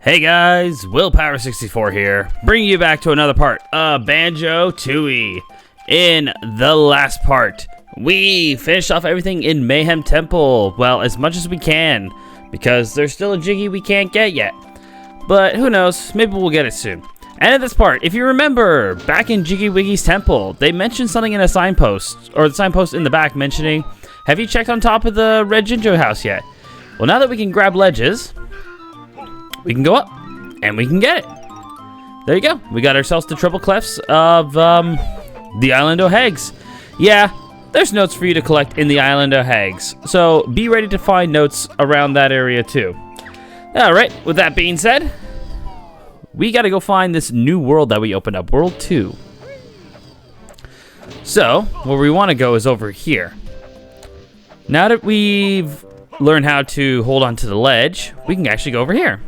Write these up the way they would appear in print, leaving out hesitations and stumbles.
Hey guys, Willpower64 here, bringing you back to another part of Banjo-Tooie. In the last part, we finished off everything in Mayhem Temple, well, as much as we can, because there's still a Jiggy we can't get yet. But who knows, maybe we'll get it soon. And in this part, if you remember, back in Jiggy Wiggy's temple, they mentioned something in a signpost, or the signpost in the back mentioning, have you checked on top of the Red Ginger house yet? Well, now that we can grab ledges, we can go up, and we can get it. There you go. We got ourselves the triple clefs of the Island o' Hags. Yeah, there's notes for you to collect in the Island o' Hags, so be ready to find notes around that area too. Alright, with that being said, we gotta go find this new world that we opened up, World 2. So, where we want to go is over here. Now that we've learned how to hold on to the ledge, we can actually go over here.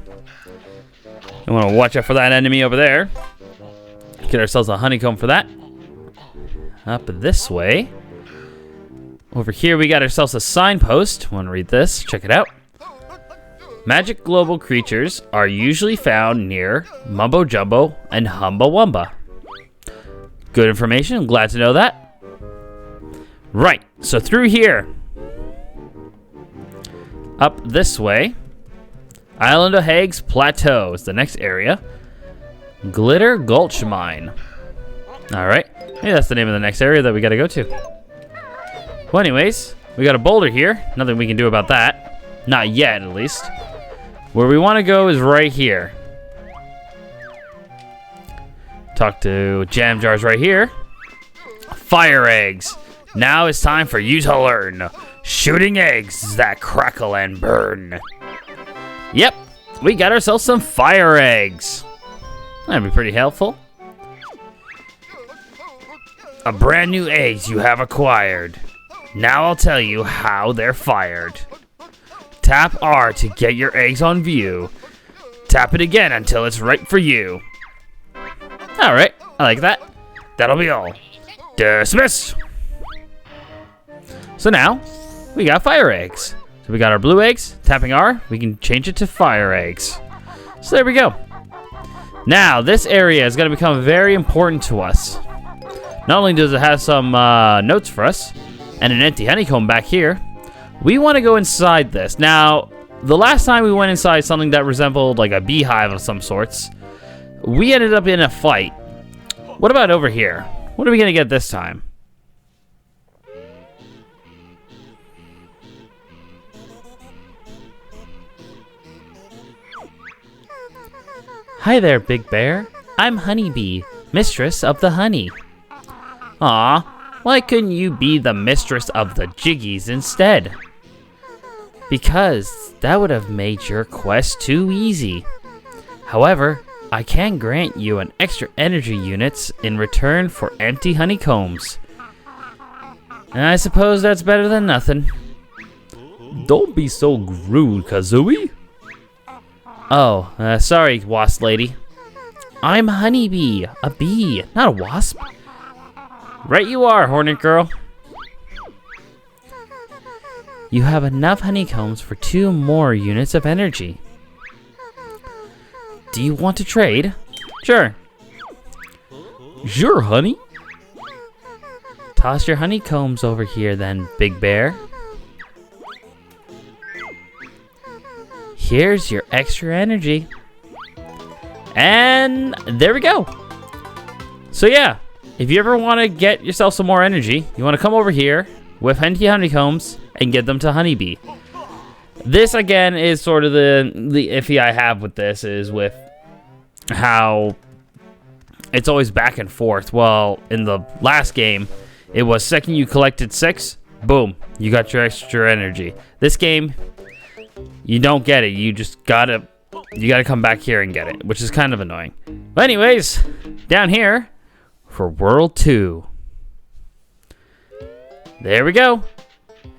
I want to watch out for that enemy over there. Get ourselves a honeycomb for that. Up this way. Over here we got ourselves a signpost. Want to read this? Check it out. Magic global creatures are usually found near Mumbo Jumbo and Humba Wumba. Good information. I'm glad to know that. Right. So through here. Up this way. Island o' Hags Plateau is the next area. Glitter Gulch Mine. Alright. Maybe that's the name of the next area that we gotta go to. Well, anyways, we got a boulder here. Nothing we can do about that. Not yet, at least. Where we want to go is right here. Talk to Jam Jars right here. Fire eggs. Now it's time for you to learn. Shooting eggs that crackle and burn. Yep, we got ourselves some fire eggs. That'd be pretty helpful. A brand new eggs you have acquired. Now I'll tell you how they're fired. Tap R to get your eggs on view. Tap it again until it's right for you. Alright, I like that. That'll be all. Dismiss! So now, we got fire eggs. So we got our blue eggs, tapping R, we can change it to fire eggs. So there we go. Now, this area is going to become very important to us. Not only does it have some notes for us, and an empty honeycomb back here, we want to go inside this. Now, the last time we went inside something that resembled like a beehive of some sorts, we ended up in a fight. What about over here? What are we going to get this time? Hi there, Big Bear. I'm Honeybee, mistress of the honey. Aw, why couldn't you be the mistress of the Jiggies instead? Because that would have made your quest too easy. However, I can grant you an extra energy units in return for empty honeycombs. And I suppose that's better than nothing. Don't be so rude, Kazooie. Oh, sorry, wasp lady. I'm Honeybee, a bee, not a wasp. Right you are, hornet girl. You have enough honeycombs for 2 more units of energy. Do you want to trade? Sure. Sure, honey. Toss your honeycombs over here then, Big Bear. Here's your extra energy. And there we go. So yeah, if you ever want to get yourself some more energy, you want to come over here with empty honeycombs and get them to Honeybee. This again is sort of the iffy I have with this is with how it's always back and forth. Well, in the last game, it was second you collected 6, boom, you got your extra energy. This game, you don't get it. You just gotta come back here and get it, which is kind of annoying. But anyways, down here for World 2. There we go.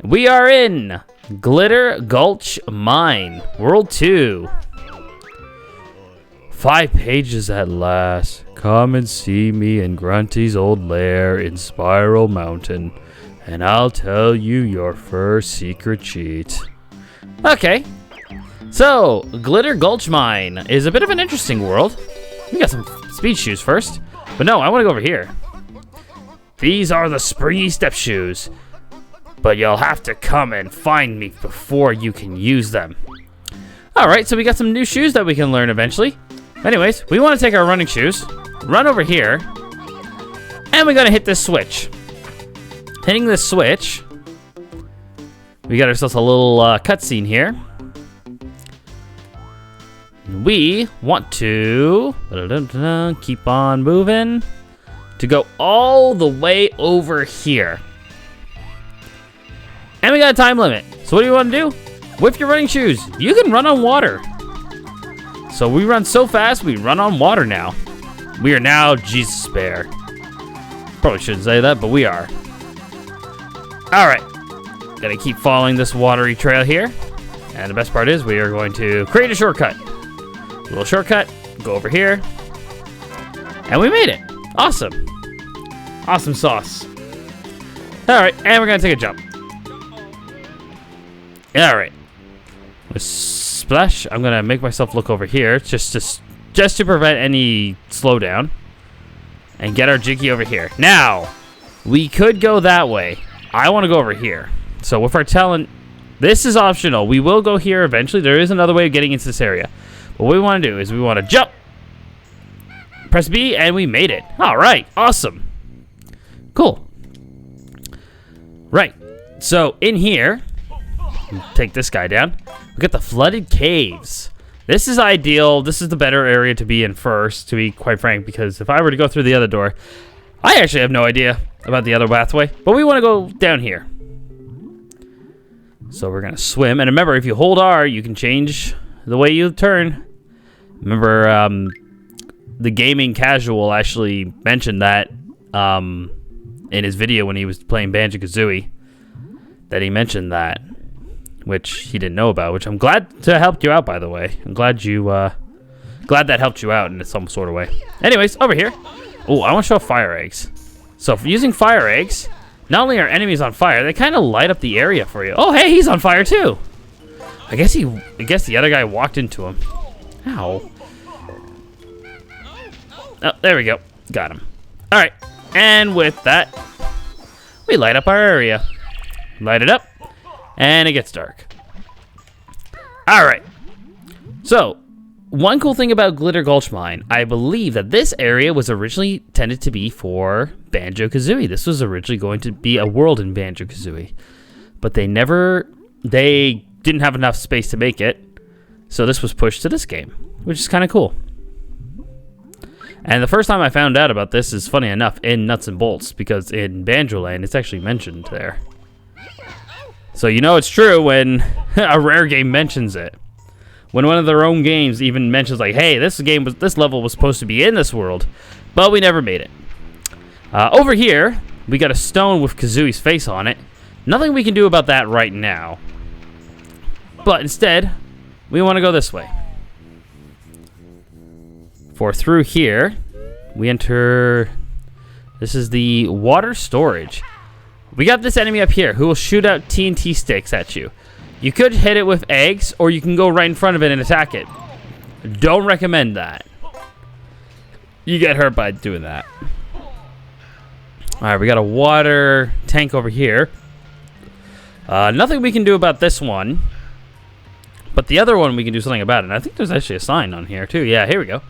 We are in Glitter Gulch Mine, World 2. 5 pages at last. Come and see me in Grunty's old lair in Spiral Mountain, and I'll tell you your first secret cheat. Okay. So, Glitter Gulch Mine is a bit of an interesting world. We got some speed shoes first. But no, I want to go over here. These are the springy step shoes. But you'll have to come and find me before you can use them. Alright, so we got some new shoes that we can learn eventually. Anyways, we want to take our running shoes, run over here, and we're going to hit this switch. Hitting this switch, we got ourselves a little cutscene here. We want to keep on moving to go all the way over here. And we got a time limit. So what do you want to do? With your running shoes, you can run on water. So we run so fast, we run on water now. We are now Jesus Bear. Probably shouldn't say that, but we are. Alright. Gotta keep following this watery trail here. And the best part is we are going to create a shortcut. A little shortcut, go over here. And we made it. Awesome. Awesome sauce. Alright, and we're gonna take a jump. Alright. With splash, I'm gonna make myself look over here just to prevent any slowdown. And get our Jiggy over here. Now, we could go that way. I want to go over here. So with our talent, this is optional. We will go here eventually. There is another way of getting into this area. But what we want to do is we want to jump. Press B, and we made it. All right, awesome. Cool. Right, so in here, take this guy down. We got the flooded caves. This is ideal. This is the better area to be in first, to be quite frank, because if I were to go through the other door, I actually have no idea about the other pathway, but we want to go down here. So we're going to swim, and remember, if you hold R, you can change the way you turn. Remember, the gaming casual actually mentioned that in his video when he was playing Banjo-Kazooie, that he mentioned that, which he didn't know about, which I'm glad to help you out, by the way. I'm glad you, glad that helped you out in some sort of way. Anyways, over here. Oh, I want to show fire eggs. So if using fire eggs, not only are enemies on fire, they kind of light up the area for you. Oh, hey, he's on fire too. I guess the other guy walked into him. Ow. Oh, there we go. Got him. All right. And with that, we light up our area. Light it up. And it gets dark. All right. So, one cool thing about Glitter Gulch Mine, I believe that this area was originally intended to be for Banjo-Kazooie. This was originally going to be a world in Banjo-Kazooie. But they didn't have enough space to make it. So this was pushed to this game, which is kind of cool. And the first time I found out about this is, funny enough, in Nuts and Bolts, because in Banjo-Land, it's actually mentioned there. So you know it's true when a Rare game mentions it. When one of their own games even mentions, like, hey, this level was supposed to be in this world, but we never made it. Over here, we got a stone with Kazooie's face on it. Nothing we can do about that right now. But instead, we want to go this way. For through here, we enter... This is the water storage. We got this enemy up here who will shoot out TNT sticks at you. You could hit it with eggs, or you can go right in front of it and attack it. Don't recommend that. You get hurt by doing that. Alright, we got a water tank over here. Nothing we can do about this one. But the other one we can do something about it. And I think there's actually a sign on here too. Yeah, here we go.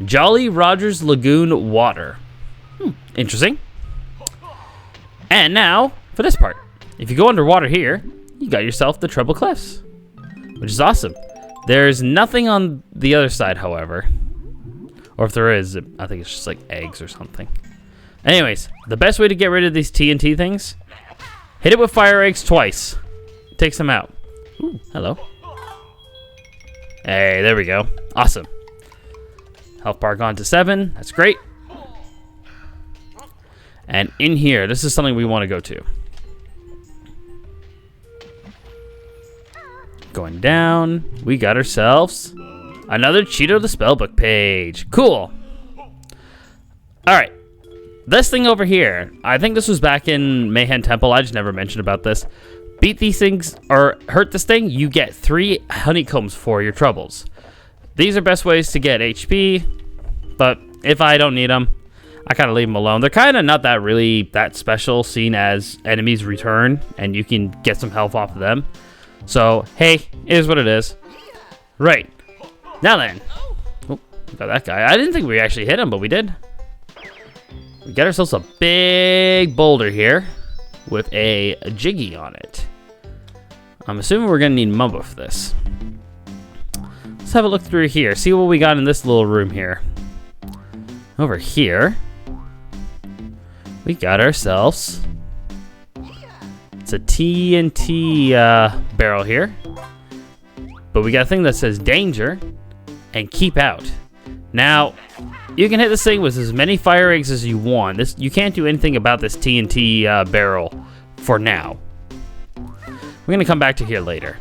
Jolly Rogers Lagoon Water. Interesting. And now, for this part. If you go underwater here, you got yourself the Treble Cliffs. Which is awesome. There's nothing on the other side, however. Or if there is, I think it's just like eggs or something. Anyways, the best way to get rid of these TNT things, hit it with fire eggs twice. It takes them out. Ooh, hello. Hey, there we go. Awesome. Health bar gone to 7. That's great. And in here, this is something we want to go to. Going down, we got ourselves another Cheeto the Spellbook page. Cool. Alright. This thing over here, I think this was back in Mayhem Temple. I just never mentioned about this. beat these things or hurt this thing, you get 3 honeycombs for your troubles. These are best ways to get HP, but if I don't need them, I kind of leave them alone. They're kind of not that special, seeing as enemies return and you can get some health off of them. So, hey, it is what it is. Right. Now then. Oh, got that guy. I didn't think we actually hit him, but we did. We got ourselves a big boulder here with a jiggy on it. I'm assuming we're going to need Mumbo for this. Let's have a look through here. See what we got in this little room here. Over here, we got ourselves... It's a TNT barrel here. But we got a thing that says danger and keep out. Now, you can hit this thing with as many fire eggs as you want. You can't do anything about this TNT barrel for now. We're going to come back to here later.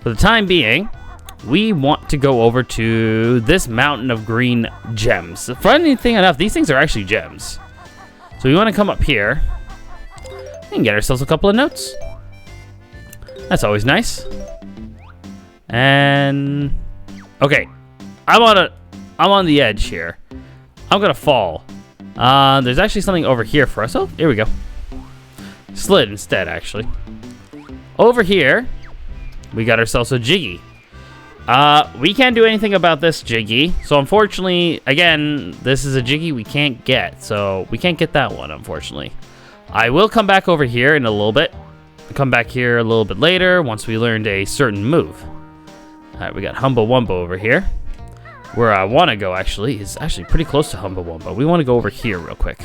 For the time being, we want to go over to this mountain of green gems. Funny thing enough, these things are actually gems. So we want to come up here and get ourselves a couple of notes. That's always nice. And okay, I'm on the edge here. I'm gonna fall. There's actually something over here for us. Oh, here we go. Slid instead, actually. Over here, we got ourselves a jiggy. We can't do anything about this jiggy. So unfortunately, again, this is a jiggy we can't get. So we can't get that one, unfortunately. I will come back over here in a little bit. I'll come back here a little bit later once we learned a certain move. All right, we got Humba Wumba over here. Where I want to go, actually, is actually pretty close to Humba Wumba. We want to go over here real quick.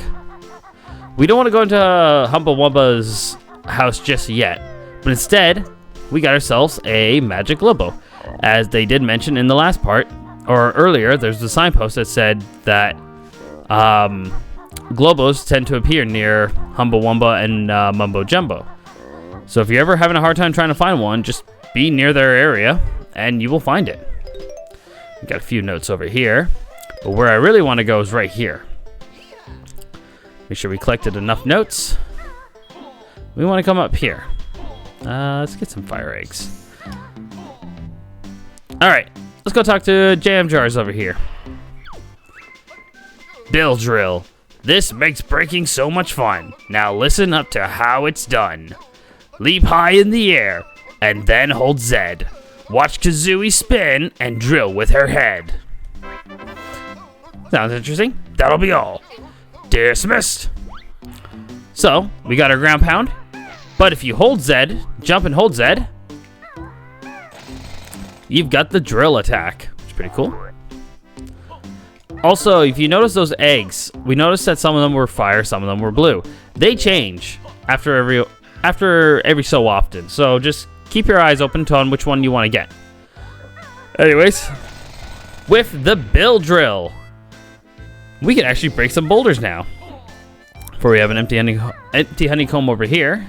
We don't want to go into Humba Wumba's house just yet. But instead, we got ourselves a magic Lobo. As they did mention in the last part, or earlier, there's a signpost that said that Globos tend to appear near Humba Wumba and Mumbo Jumbo. So if you're ever having a hard time trying to find one, just be near their area and you will find it. We got a few notes over here, but where I really want to go is right here. Make sure we collected enough notes. We want to come up here. Let's get some fire eggs. Alright, let's go talk to Jam Jars over here. Bill Drill. This makes breaking so much fun. Now listen up to how it's done. Leap high in the air, and then hold Z. Watch Kazooie spin and drill with her head. Sounds interesting. That'll be all. Dismissed. So, we got our ground pound. But if you hold Z, jump and hold Z, you've got the drill attack, which is pretty cool. Also, if you notice those eggs, we noticed that some of them were fire, some of them were blue. They change after every so often. So just keep your eyes open on which one you want to get. Anyways, with the Bill Drill, we can actually break some boulders now. Before we have an empty honeycomb over here.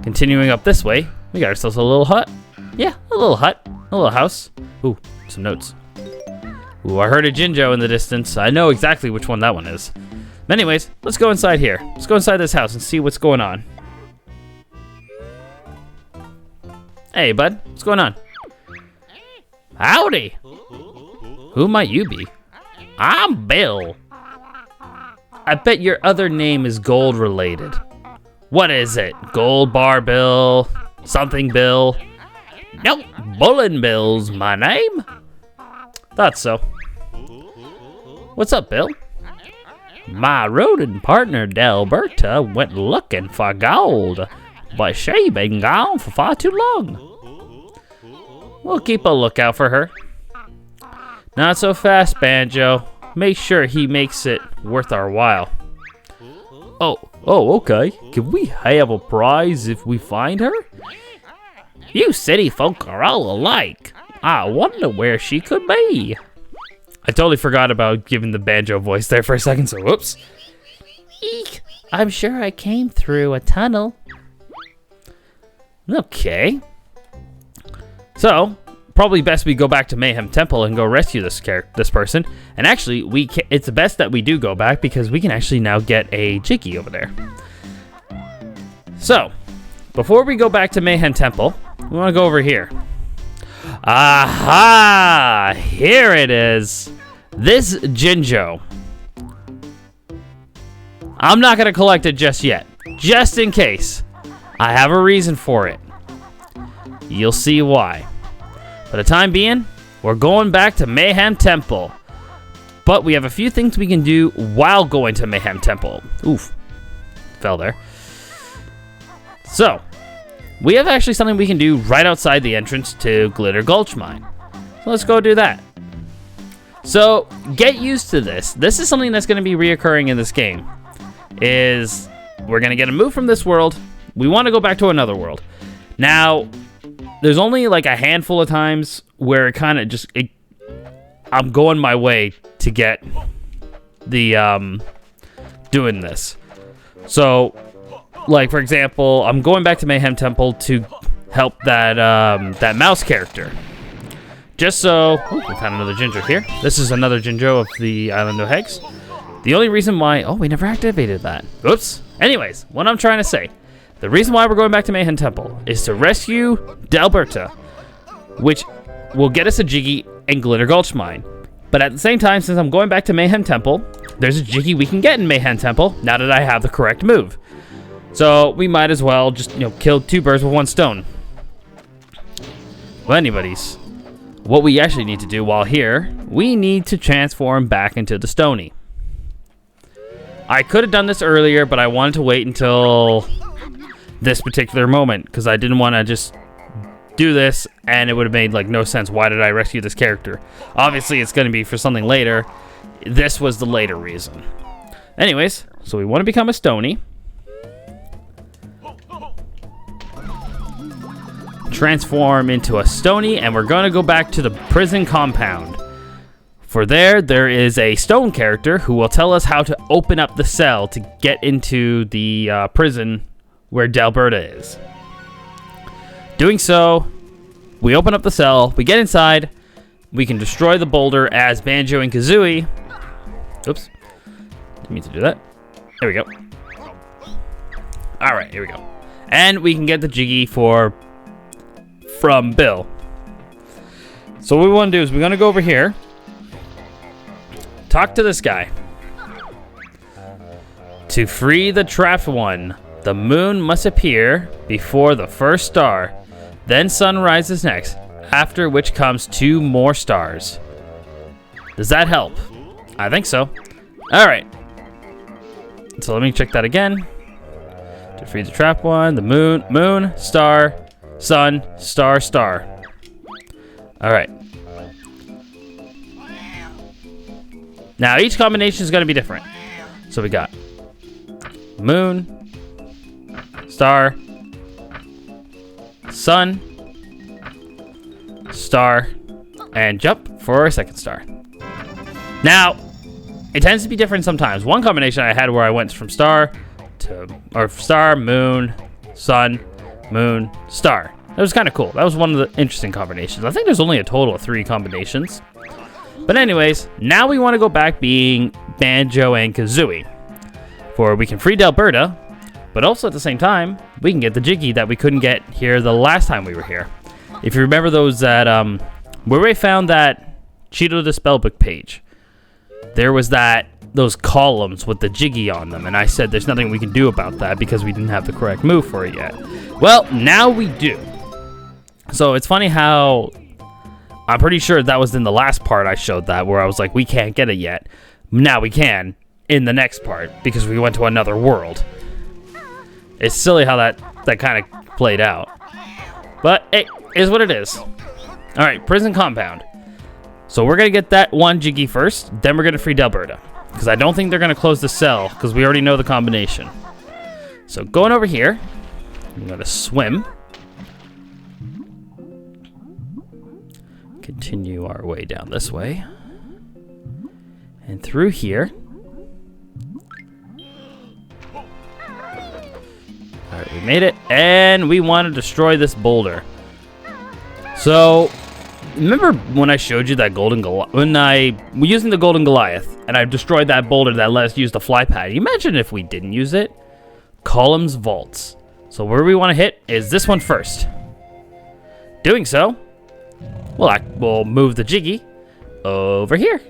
Continuing up this way, we got ourselves a little hut. Yeah, a little hut. A little house. Ooh, some notes. Ooh, I heard a Jinjo in the distance. I know exactly which one that one is. But anyways, let's go inside here. Let's go inside this house and see what's going on. Hey, bud. What's going on? Howdy. Who might you be? I'm Bill. I bet your other name is gold related. What is it? Gold Bar Bill? Something Bill? Nope, Bullin' Bill's my name. Thought so. What's up, Bill? My rodent partner, Delberta, went looking for gold, but she been gone for far too long. We'll keep a lookout for her. Not so fast, Banjo. Make sure he makes it worth our while. Oh, okay. Can we have a prize if we find her? You city folk are all alike. I wonder where she could be. I totally forgot about giving the banjo voice there for a second, so whoops. Eek, I'm sure I came through a tunnel. Okay. So, probably best we go back to Mayhem Temple and go rescue this person. And actually, it's best that we do go back because we can actually now get a Jiggy over there. So, before we go back to Mayhem Temple, we want to go over here. Aha! Here it is. This Jinjo. I'm not going to collect it just yet. Just in case. I have a reason for it. You'll see why. For the time being, we're going back to Mayhem Temple. But we have a few things we can do while going to Mayhem Temple. Oof. Fell there. So, we have actually something we can do right outside the entrance to Glitter Gulch Mine. So let's go do that. So, get used to this. This is something that's going to be reoccurring in this game. Is we're going to get a move from this world. We want to go back to another world. Now, there's only like a handful of times where it kind of just... I'm going my way to get the doing this. So, like for example, I'm going back to Mayhem Temple to help that that mouse character. Just so, we found another Jinjo here. This is another Jinjo of the Island of Hegs. The only reason why, we never activated that. Oops. Anyways, what I'm trying to say, the reason why we're going back to Mayhem Temple is to rescue Delberta, which will get us a Jiggy and Glitter Gulch Mine. But at the same time, since I'm going back to Mayhem Temple, there's a Jiggy we can get in Mayhem Temple now that I have the correct move. So we might as well just, kill two birds with one stone. Well, anyways, what we actually need to do while here, we need to transform back into the Stony. I could have done this earlier, but I wanted to wait until this particular moment because I didn't want to just do this and it would have made like no sense. Why did I rescue this character? Obviously it's going to be for something later. This was the later reason. Anyways, so we want to become a Stony. Transform into a Stony, and we're going to go back to the prison compound. For there is a stone character who will tell us how to open up the cell to get into the prison where Delberta is. Doing so, we open up the cell, we get inside, we can destroy the boulder as Banjo and Kazooie. Oops, didn't mean to do that. There we go. Alright, here we go. And we can get the Jiggy from Bill. So what we want to do is we're going to go over here, talk to this guy. To free the trapped one, the moon must appear before the first star. Then sun rises next, after which comes 2 more stars. Does that help? I think so. Alright. So let me check that again. To free the trapped one, the moon, star, sun, star, star. Alright. Now each combination is going to be different. So we got moon, star, sun, star, and jump for a second star. Now, it tends to be different sometimes. One combination I had where I went from star, moon, sun, moon, star. That was kind of cool. That was one of the interesting combinations. I think there's only a total of 3 combinations. But anyways, now we want to go back being Banjo and Kazooie. For we can free Delberta, but also at the same time, we can get the Jiggy that we couldn't get here the last time we were here. If you remember those that, where we found that Cheeto the Spellbook page, there was those columns with the Jiggy on them, and I said there's nothing we can do about that because we didn't have the correct move for it yet. Well, now we do. So it's funny how, I'm pretty sure that was in the last part I showed that, where I was like, we can't get it yet. Now we can in the next part because we went to another world. It's silly how that kind of played out. But it is what it is. Alright, prison compound. So we're going to get that one Jiggy first, then we're going to free Delberta. Because I don't think they're going to close the cell, because we already know the combination. So going over here, I'm going to swim. Continue our way down this way. And through here. Alright, we made it. And we want to destroy this boulder. So, remember when I showed you that golden Goliath? When we're using the golden Goliath, and I destroyed that boulder that let us use the fly pad. Imagine if we didn't use it. Columns vaults. So where we want to hit is this one first. Doing so, we'll move the Jiggy over here.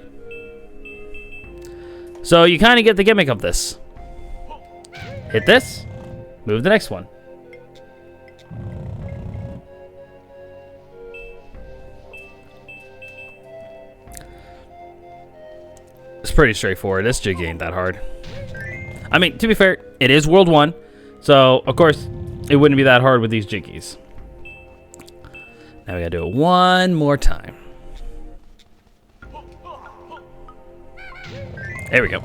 So you kind of get the gimmick of this. Hit this, move the next one. It's pretty straightforward. This Jiggy ain't that hard. I mean, to be fair, it is World 1, so of course it wouldn't be that hard with these Jiggies. Now we gotta do it one more time. There we go.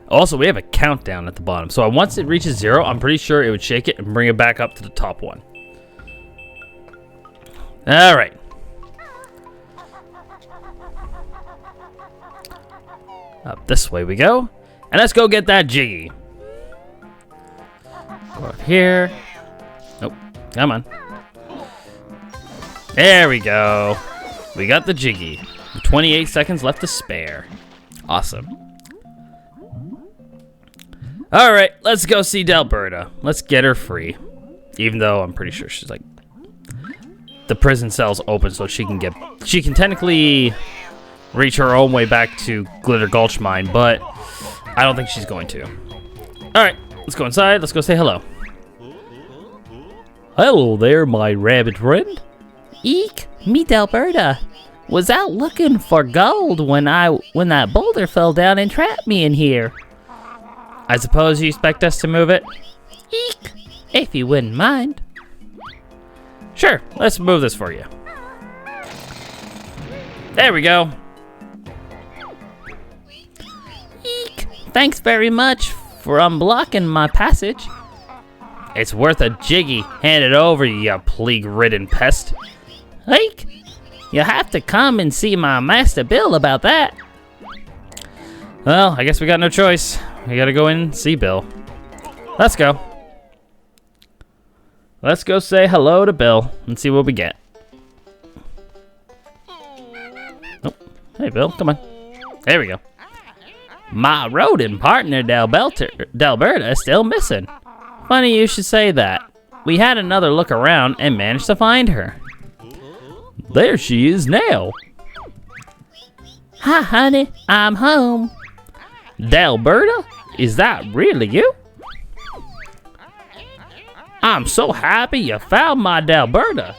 Also, we have a countdown at the bottom. So once it reaches 0, I'm pretty sure it would shake it and bring it back up to the top one. All right. Up this way we go. And let's go get that Jiggy. Go up here. Nope. Come on. There we go. We got the Jiggy. 28 seconds left to spare. Awesome. All right, let's go see Delberta. Let's get her free. Even though I'm pretty sure she's like, the prison cell's open, so she can technically reach her own way back to Glitter Gulch Mine, but I don't think she's going to. All right, let's go inside. Let's go say hello. Hello there, my rabbit friend. Eek, me Delberta. Was out looking for gold when that boulder fell down and trapped me in here. I suppose you expect us to move it? Eek, if you wouldn't mind. Sure, let's move this for you. There we go. Eek, thanks very much for unblocking my passage. It's worth a Jiggy. Hand it over, you plague-ridden pest. Eek, you'll have to come and see my Master Bill about that. Well, I guess we got no choice. We gotta go in and see Bill. Let's go. Let's go say hello to Bill and see what we get. Oh, hey Bill, come on. There we go. My rodent partner Delberta is still missing. Funny you should say that. We had another look around and managed to find her. There she is now. Hi honey, I'm home. Delberta? Is that really you? I'm so happy you found my Delberta.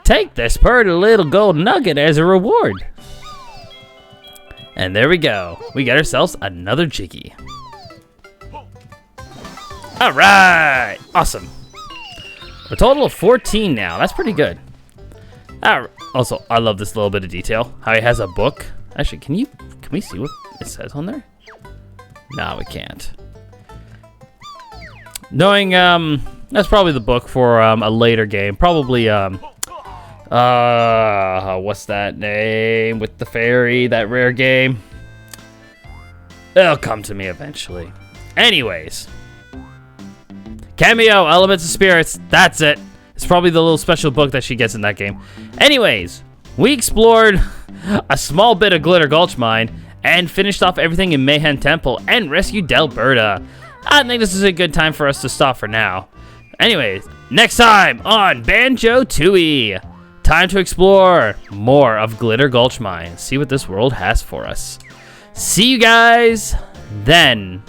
Take this pretty little gold nugget as a reward. And there we go. We got ourselves another Jiggy. All right, awesome. A total of 14 now. That's pretty good. Also, I love this little bit of detail. How he has a book. Actually, can we see what it says on there? No, we can't. Knowing, that's probably the book for a later game. Probably, what's that name with the fairy? That rare game. It'll come to me eventually. Anyways. Cameo, Elements of Spirits. That's it. It's probably the little special book that she gets in that game. Anyways, we explored a small bit of Glitter Gulch Mine and finished off everything in Mayhem Temple and rescued Delberta. I think this is a good time for us to stop for now. Anyways, next time on Banjo-Tooie, time to explore more of Glitter Gulch Mine. See what this world has for us. See you guys then.